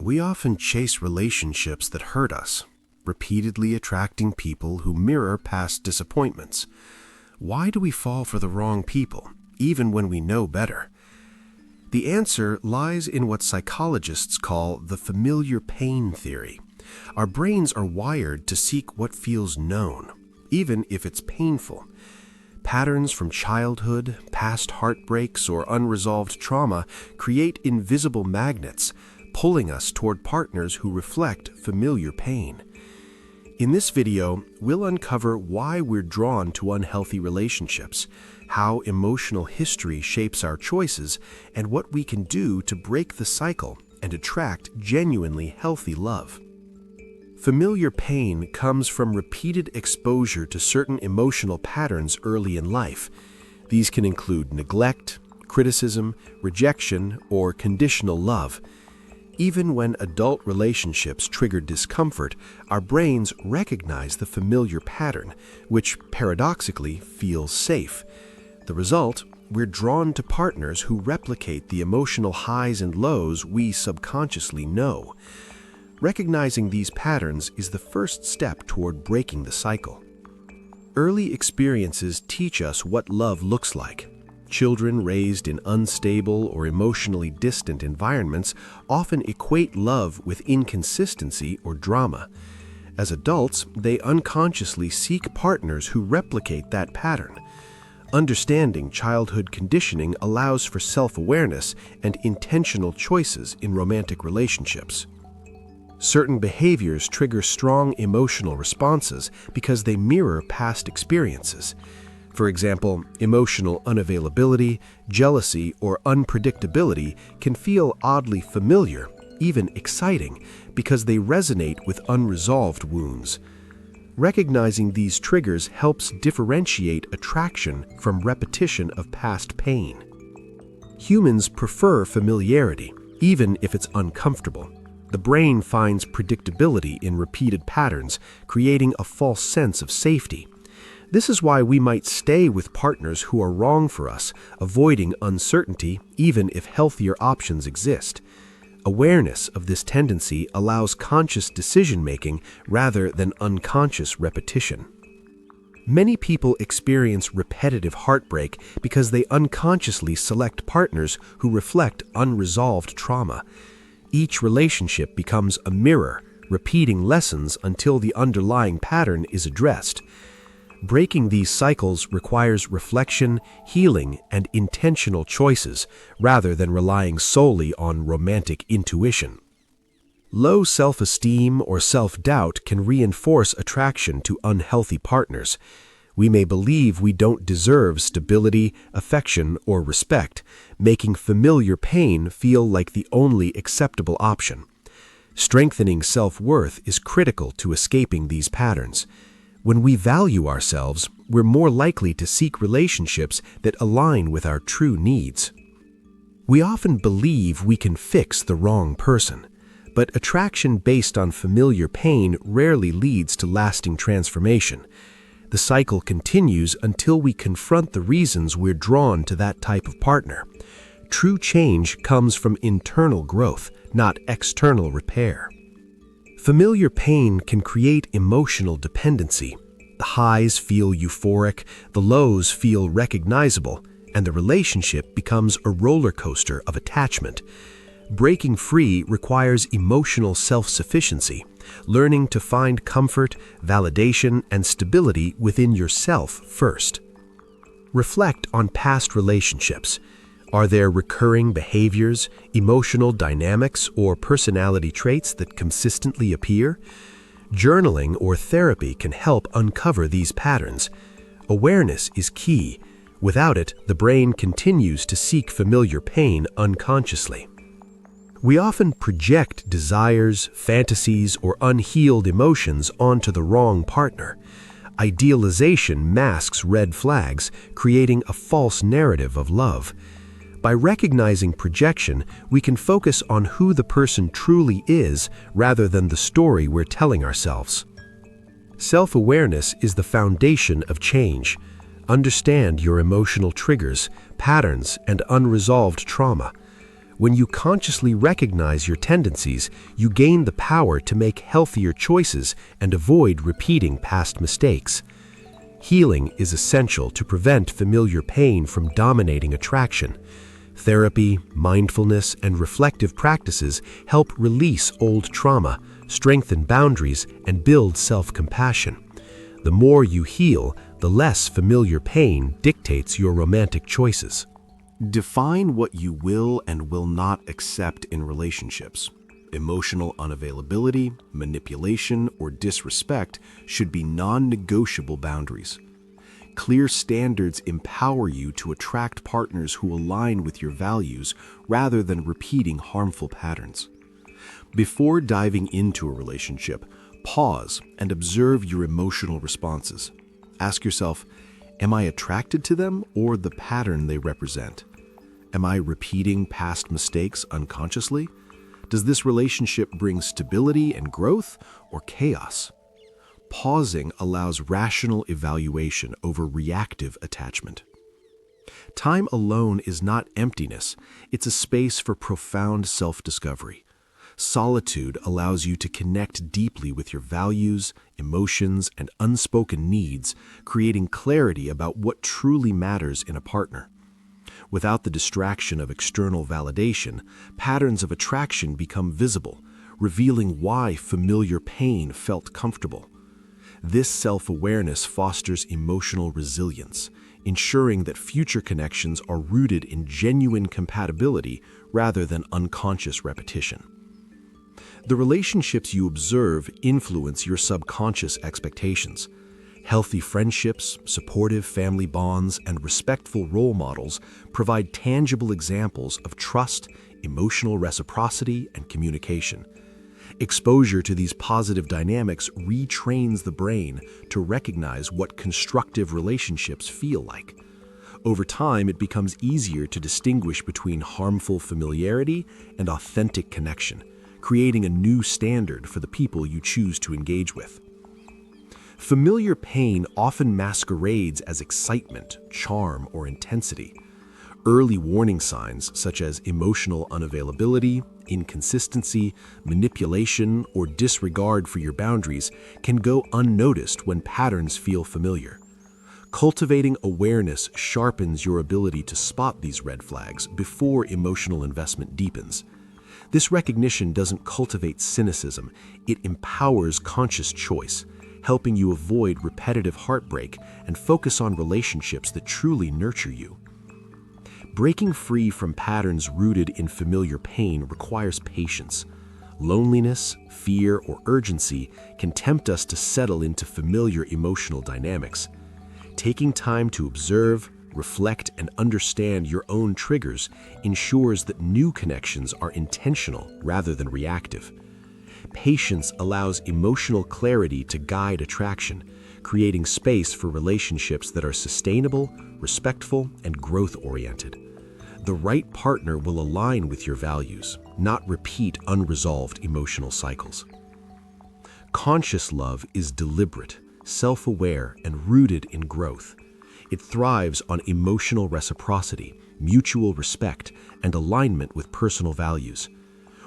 We often chase relationships that hurt us, repeatedly attracting people who mirror past disappointments. Why do we fall for the wrong people, even when we know better? The answer lies in what psychologists call the familiar pain theory. Our brains are wired to seek what feels known, even if it's painful. Patterns from childhood, past heartbreaks, or unresolved trauma create invisible magnets, pulling us toward partners who reflect familiar pain. In this video, we'll uncover why we're drawn to unhealthy relationships, how emotional history shapes our choices, and what we can do to break the cycle and attract genuinely healthy love. Familiar pain comes from repeated exposure to certain emotional patterns early in life. These can include neglect, criticism, rejection, or conditional love. Even when adult relationships trigger discomfort, our brains recognize the familiar pattern, which paradoxically feels safe. The result, we're drawn to partners who replicate the emotional highs and lows we subconsciously know. Recognizing these patterns is the first step toward breaking the cycle. Early experiences teach us what love looks like. Children raised in unstable or emotionally distant environments often equate love with inconsistency or drama. As adults, they unconsciously seek partners who replicate that pattern. Understanding childhood conditioning allows for self-awareness and intentional choices in romantic relationships. Certain behaviors trigger strong emotional responses because they mirror past experiences. For example, emotional unavailability, jealousy, or unpredictability can feel oddly familiar, even exciting, because they resonate with unresolved wounds. Recognizing these triggers helps differentiate attraction from repetition of past pain. Humans prefer familiarity, even if it's uncomfortable. The brain finds predictability in repeated patterns, creating a false sense of safety. This is why we might stay with partners who are wrong for us, avoiding uncertainty even if healthier options exist. Awareness of this tendency allows conscious decision-making rather than unconscious repetition. Many people experience repetitive heartbreak because they unconsciously select partners who reflect unresolved trauma. Each relationship becomes a mirror, repeating lessons until the underlying pattern is addressed. Breaking these cycles requires reflection, healing, and intentional choices, rather than relying solely on romantic intuition. Low self-esteem or self-doubt can reinforce attraction to unhealthy partners. We may believe we don't deserve stability, affection, or respect, making familiar pain feel like the only acceptable option. Strengthening self-worth is critical to escaping these patterns. When we value ourselves, we're more likely to seek relationships that align with our true needs. We often believe we can fix the wrong person, but attraction based on familiar pain rarely leads to lasting transformation. The cycle continues until we confront the reasons we're drawn to that type of partner. True change comes from internal growth, not external repair. Familiar pain can create emotional dependency. The highs feel euphoric, the lows feel recognizable, and the relationship becomes a roller coaster of attachment. Breaking free requires emotional self-sufficiency, learning to find comfort, validation, and stability within yourself first. Reflect on past relationships. Are there recurring behaviors, emotional dynamics, or personality traits that consistently appear? Journaling or therapy can help uncover these patterns. Awareness is key. Without it, the brain continues to seek familiar pain unconsciously. We often project desires, fantasies, or unhealed emotions onto the wrong partner. Idealization masks red flags, creating a false narrative of love. By recognizing projection, we can focus on who the person truly is rather than the story we're telling ourselves. Self-awareness is the foundation of change. Understand your emotional triggers, patterns, and unresolved trauma. When you consciously recognize your tendencies, you gain the power to make healthier choices and avoid repeating past mistakes. Healing is essential to prevent familiar pain from dominating attraction. Therapy, mindfulness, and reflective practices help release old trauma, strengthen boundaries, and build self-compassion. The more you heal, the less familiar pain dictates your romantic choices. Define what you will and will not accept in relationships. Emotional unavailability, manipulation, or disrespect should be non-negotiable boundaries. Clear standards empower you to attract partners who align with your values rather than repeating harmful patterns. Before diving into a relationship, pause and observe your emotional responses. Ask yourself, am I attracted to them or the pattern they represent? Am I repeating past mistakes unconsciously? Does this relationship bring stability and growth or chaos? Pausing allows rational evaluation over reactive attachment. Time alone is not emptiness, it's a space for profound self-discovery. Solitude allows you to connect deeply with your values, emotions, and unspoken needs, creating clarity about what truly matters in a partner. Without the distraction of external validation, patterns of attraction become visible, revealing why familiar pain felt comfortable. This self-awareness fosters emotional resilience, ensuring that future connections are rooted in genuine compatibility rather than unconscious repetition. The relationships you observe influence your subconscious expectations. Healthy friendships, supportive family bonds, and respectful role models provide tangible examples of trust, emotional reciprocity, and communication. Exposure to these positive dynamics retrains the brain to recognize what constructive relationships feel like. Over time, it becomes easier to distinguish between harmful familiarity and authentic connection, creating a new standard for the people you choose to engage with. Familiar pain often masquerades as excitement, charm, or intensity. Early warning signs such as emotional unavailability, inconsistency, manipulation, or disregard for your boundaries can go unnoticed when patterns feel familiar. Cultivating awareness sharpens your ability to spot these red flags before emotional investment deepens. This recognition doesn't cultivate cynicism, it empowers conscious choice, helping you avoid repetitive heartbreak and focus on relationships that truly nurture you. Breaking free from patterns rooted in familiar pain requires patience. Loneliness, fear, or urgency can tempt us to settle into familiar emotional dynamics. Taking time to observe, reflect, and understand your own triggers ensures that new connections are intentional rather than reactive. Patience allows emotional clarity to guide attraction, creating space for relationships that are sustainable, respectful, and growth-oriented. The right partner will align with your values, not repeat unresolved emotional cycles. Conscious love is deliberate, self-aware, and rooted in growth. It thrives on emotional reciprocity, mutual respect, and alignment with personal values.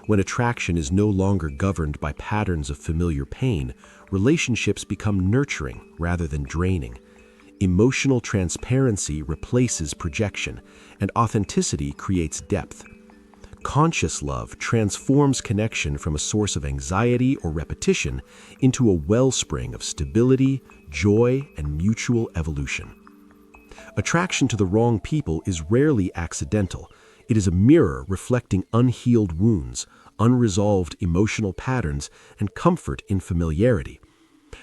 When attraction is no longer governed by patterns of familiar pain, relationships become nurturing rather than draining. Emotional transparency replaces projection, and authenticity creates depth. Conscious love transforms connection from a source of anxiety or repetition into a wellspring of stability, joy, and mutual evolution. Attraction to the wrong people is rarely accidental. It is a mirror reflecting unhealed wounds, unresolved emotional patterns, and comfort in familiarity.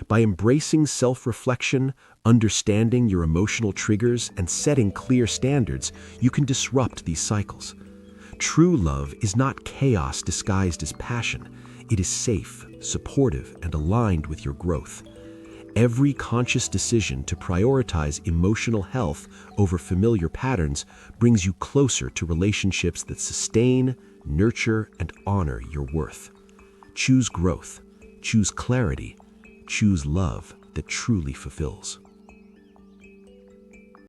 By embracing self-reflection, understanding your emotional triggers, and setting clear standards, you can disrupt these cycles. True love is not chaos disguised as passion. It is safe, supportive, and aligned with your growth. Every conscious decision to prioritize emotional health over familiar patterns brings you closer to relationships that sustain, nurture, and honor your worth. Choose growth, choose clarity, choose love that truly fulfills.